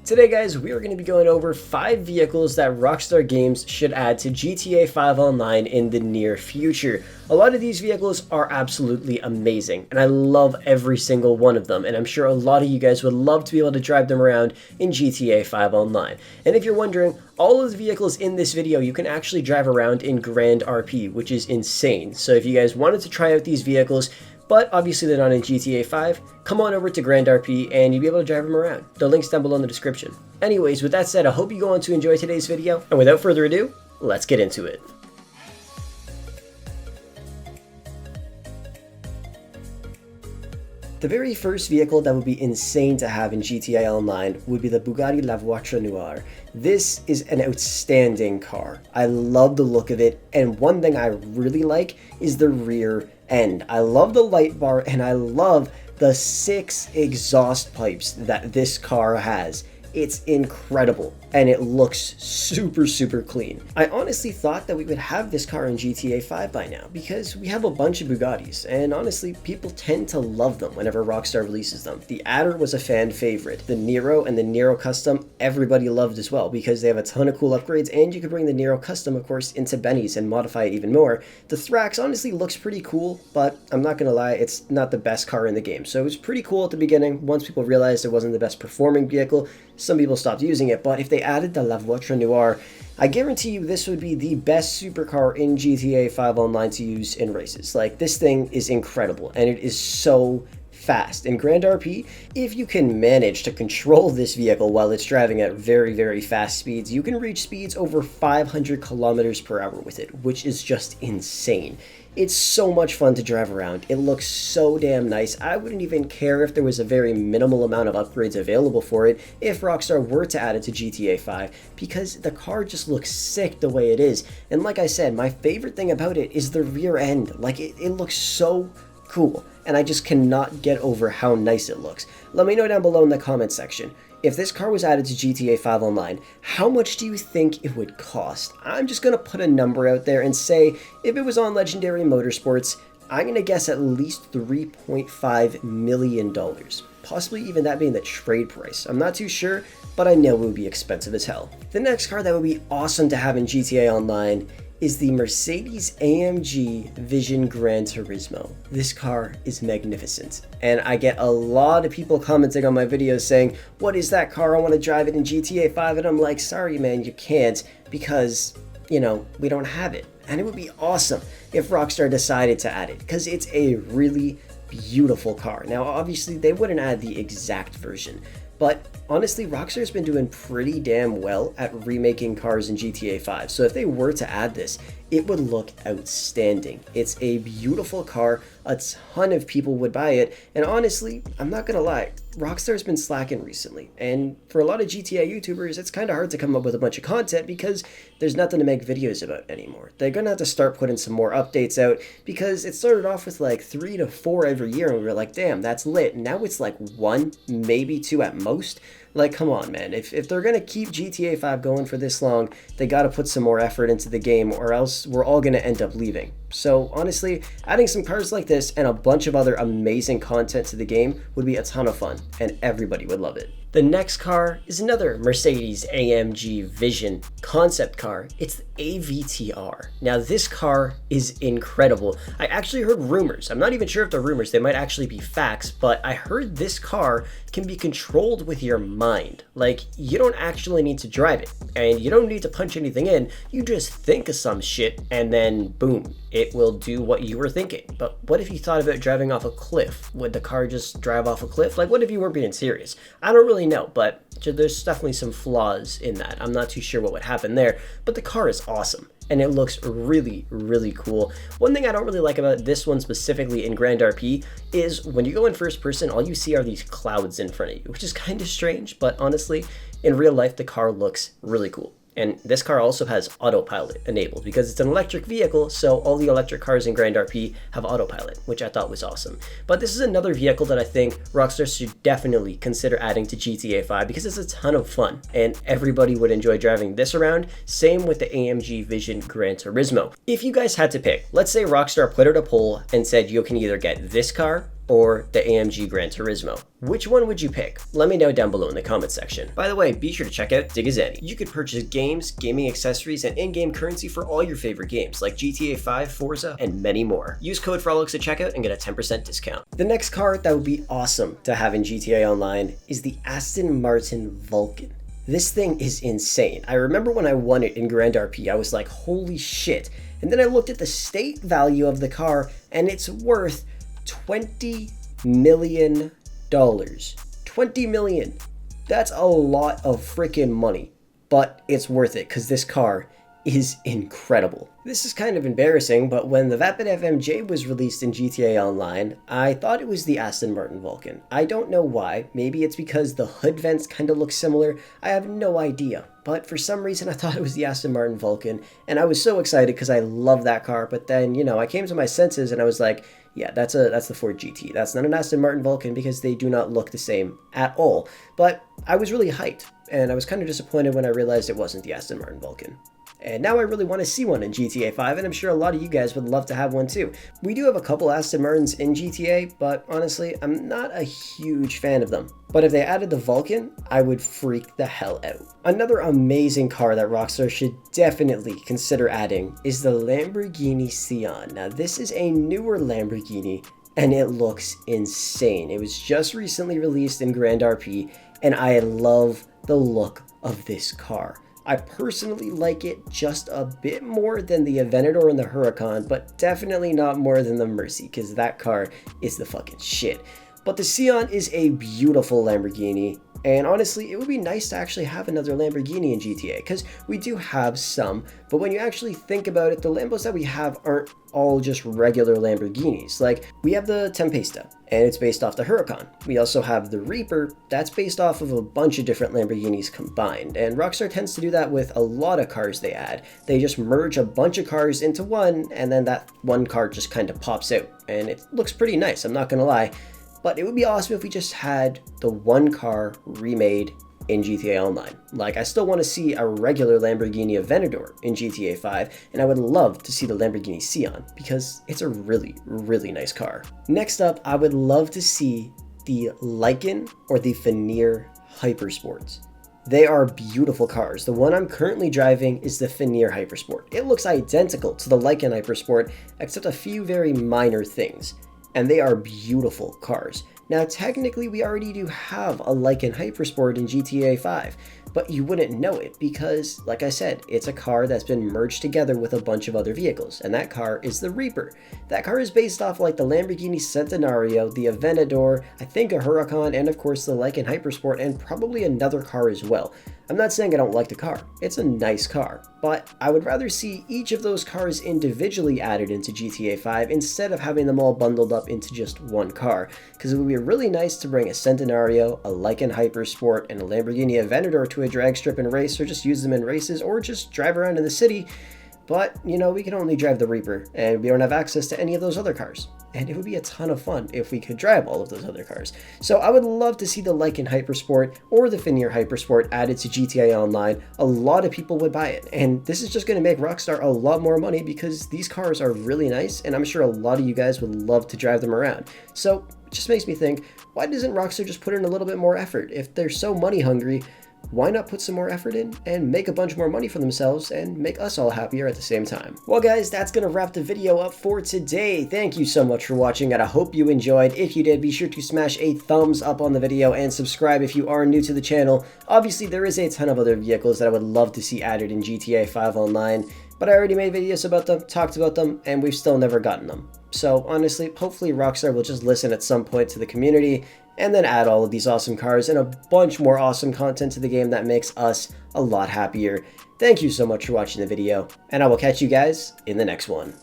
Today guys, we are going to be going over 5 vehicles that Rockstar Games should add to GTA 5 Online in the near future. A lot of these vehicles are absolutely amazing, and I love every single one of them, and I'm sure a lot of you guys would love to be able to drive them around in GTA 5 Online. And if you're wondering, all of the vehicles in this video you can actually drive around in Grand RP, which is insane. So if you guys wanted to try out these vehicles, but obviously they're not in GTA 5, come on over to Grand RP and you'll be able to drive them around. The link's down below in the description. Anyways, with that said, I hope you go on to enjoy today's video, and without further ado, let's get into it. The very first vehicle that would be insane to have in GTA Online would be the Bugatti Voiture Noire. This is an outstanding car. I love the look of it, and one thing I really like is the rear end. I love the light bar, and I love the 6 exhaust pipes that this car has. It's incredible, and it looks super clean. I honestly thought that we would have this car in GTA 5 by now, because we have a bunch of Bugattis, and honestly, people tend to love them whenever Rockstar releases them. The Adder was a fan favorite. The Nero and the Nero Custom, everybody loved as well, because they have a ton of cool upgrades, and you can bring the Nero Custom, of course, into Benny's and modify it even more. The Thrax honestly looks pretty cool, but I'm not gonna lie, it's not the best car in the game. So it was pretty cool at the beginning. Once people realized it wasn't the best performing vehicle, some people stopped using it, but if they added the Voiture Noire, I guarantee you this would be the best supercar in GTA 5 Online to use in races. Like, this thing is incredible, and it is so fast. In Grand RP, if you can manage to control this vehicle while it's driving at very fast speeds, you can reach speeds over 500 kilometers per hour with it, which is just insane. It's so much fun to drive around. It looks so damn nice. I wouldn't even care if there was a very minimal amount of upgrades available for it if Rockstar were to add it to GTA 5, because the car just looks sick the way it is. And like I said, my favorite thing about it is the rear end. Like, it looks so cool, and I just cannot get over how nice it looks. Let me know down below in the comment section, if this car was added to GTA 5 Online, how much do you think it would cost? I'm just going to put a number out there and say, if it was on Legendary Motorsports, I'm going to guess at least $3.5 million. Possibly even that being the trade price. I'm not too sure, but I know it would be expensive as hell. The next car that would be awesome to have in GTA Online is the Mercedes-AMG Vision Gran Turismo. This car is magnificent, and I get a lot of people commenting on my videos saying, what is that car? I want to drive it in GTA 5, and I'm like, sorry man, you can't, because, you know, we don't have it. And it would be awesome if Rockstar decided to add it, because it's a really beautiful car. Now obviously they wouldn't add the exact version, but honestly, Rockstar's been doing pretty damn well at remaking cars in GTA 5, so if they were to add this, it would look outstanding. It's a beautiful car, a ton of people would buy it, and honestly, I'm not gonna lie, Rockstar's been slacking recently, and for a lot of GTA YouTubers, it's kind of hard to come up with a bunch of content because there's nothing to make videos about anymore. They're gonna have to start putting some more updates out, because it started off with like 3 to 4 every year, and we were like, damn, that's lit. Now it's like 1, maybe 2 at most. Like, come on, man. If they're gonna keep GTA 5 going for this long, they gotta put some more effort into the game, or else we're all gonna end up leaving. So honestly, adding some cars like this and a bunch of other amazing content to the game would be a ton of fun, and everybody would love it. The next car is another Mercedes-AMG Vision concept car. It's the AVT-R. Now this car is incredible. I actually heard rumors. I'm not even sure if they're rumors. They might actually be facts, but I heard this car can be controlled with your mind. Like, you don't actually need to drive it, and you don't need to punch anything in. You just think of some shit, and then boom, it will do what you were thinking. But what if you thought about driving off a cliff? Would the car just drive off a cliff? Like, what if you weren't being serious? I don't really know, but there's definitely some flaws in that. I'm not too sure what would happen there, but the car is awesome, and it looks really cool. One thing I don't really like about this one specifically in Grand RP is when you go in first person, all you see are these clouds in front of you, which is kind of strange, but honestly, in real life, the car looks really cool. And this car also has autopilot enabled because it's an electric vehicle, so all the electric cars in Grand RP have autopilot, which I thought was awesome. But this is another vehicle that I think Rockstar should definitely consider adding to GTA 5 because it's a ton of fun, and everybody would enjoy driving this around. Same with the AMG Vision Gran Turismo. If you guys had to pick, let's say Rockstar put out a poll and said you can either get this car or the AMG Gran Turismo? Which one would you pick? Let me know down below in the comment section. By the way, be sure to check out Digizani. You could purchase games, gaming accessories, and in-game currency for all your favorite games like GTA 5, Forza, and many more. Use code Frolics at checkout and get a 10% discount. The next car that would be awesome to have in GTA Online is the Aston Martin Vulcan. This thing is insane. I remember when I won it in Grand RP, I was like, holy shit. And then I looked at the state value of the car and it's worth $20 million. 20 million. That's a lot of freaking money, but it's worth it because this car is incredible. This is kind of embarrassing, but when the Vapid FMJ was released in GTA Online, I thought it was the Aston Martin Vulcan. I don't know why. Maybe it's because the hood vents kind of look similar. I have no idea. But for some reason, I thought it was the Aston Martin Vulcan, and I was so excited because I love that car. But then, you know, I came to my senses and I was like, yeah, that's the Ford GT. That's not an Aston Martin Vulcan because they do not look the same at all. But I was really hyped, and I was kind of disappointed when I realized it wasn't the Aston Martin Vulcan. And now I really want to see one in GTA 5, and I'm sure a lot of you guys would love to have one too. We do have a couple Aston Martins in GTA, but honestly, I'm not a huge fan of them. But if they added the Vulcan, I would freak the hell out. Another amazing car that Rockstar should definitely consider adding is the Lamborghini Sián. Now, this is a newer Lamborghini, and it looks insane. It was just recently released in Grand RP, and I love the look of this car. I personally like it just a bit more than the Aventador and the Huracan, but definitely not more than the Mercy, because that car is the fucking shit. But the Sián is a beautiful Lamborghini, and honestly, it would be nice to actually have another Lamborghini in GTA, because we do have some, but when you actually think about it, the Lambos that we have aren't all just regular Lamborghinis. Like, we have the Tempesta, and it's based off the Huracan. We also have the Reaper, that's based off of a bunch of different Lamborghinis combined, and Rockstar tends to do that with a lot of cars they add. They just merge a bunch of cars into one, and then that one car just kind of pops out, and it looks pretty nice, I'm not gonna lie. But it would be awesome if we just had the one car remade in GTA Online. Like, I still want to see a regular Lamborghini Aventador in GTA 5, and I would love to see the Lamborghini Sián because it's a really, really nice car. Next up, I would love to see the Lykan or the Fenyr Hypersports. They are beautiful cars. The one I'm currently driving is the Fenyr Hypersport. It looks identical to the Lykan Hypersport, except a few very minor things. And they are beautiful cars. Now, technically, we already do have a Lykan Hypersport in GTA 5, but you wouldn't know it because, like I said, it's a car that's been merged together with a bunch of other vehicles, and that car is the Reaper. That car is based off like the Lamborghini Centenario, the Aventador, I think a Huracan, and of course the Lykan Hypersport, and probably another car as well. I'm not saying I don't like the car, it's a nice car, but I would rather see each of those cars individually added into GTA 5 instead of having them all bundled up into just one car, because it would be really nice to bring a Centenario, a Lykan Hypersport, and a Lamborghini Aventador to a drag strip and race, or just use them in races, or just drive around in the city. But, you know, we can only drive the Reaper, and we don't have access to any of those other cars. And it would be a ton of fun if we could drive all of those other cars. So I would love to see the Lykan Hypersport or the Fenyr Hypersport added to GTA Online. A lot of people would buy it. And this is just going to make Rockstar a lot more money because these cars are really nice, and I'm sure a lot of you guys would love to drive them around. So it just makes me think, why doesn't Rockstar just put in a little bit more effort? If they're so money hungry, why not put some more effort in and make a bunch more money for themselves and make us all happier at the same time? Well guys, that's gonna wrap the video up for today. Thank you so much for watching, and I hope you enjoyed. If you did, be sure to smash a thumbs up on the video and subscribe if you are new to the channel. Obviously, there is a ton of other vehicles that I would love to see added in GTA 5 Online, but I already made videos about them, talked about them, and we've still never gotten them. So honestly, hopefully Rockstar will just listen at some point to the community and then add all of these awesome cars and a bunch more awesome content to the game that makes us a lot happier. Thank you so much for watching the video, and I will catch you guys in the next one.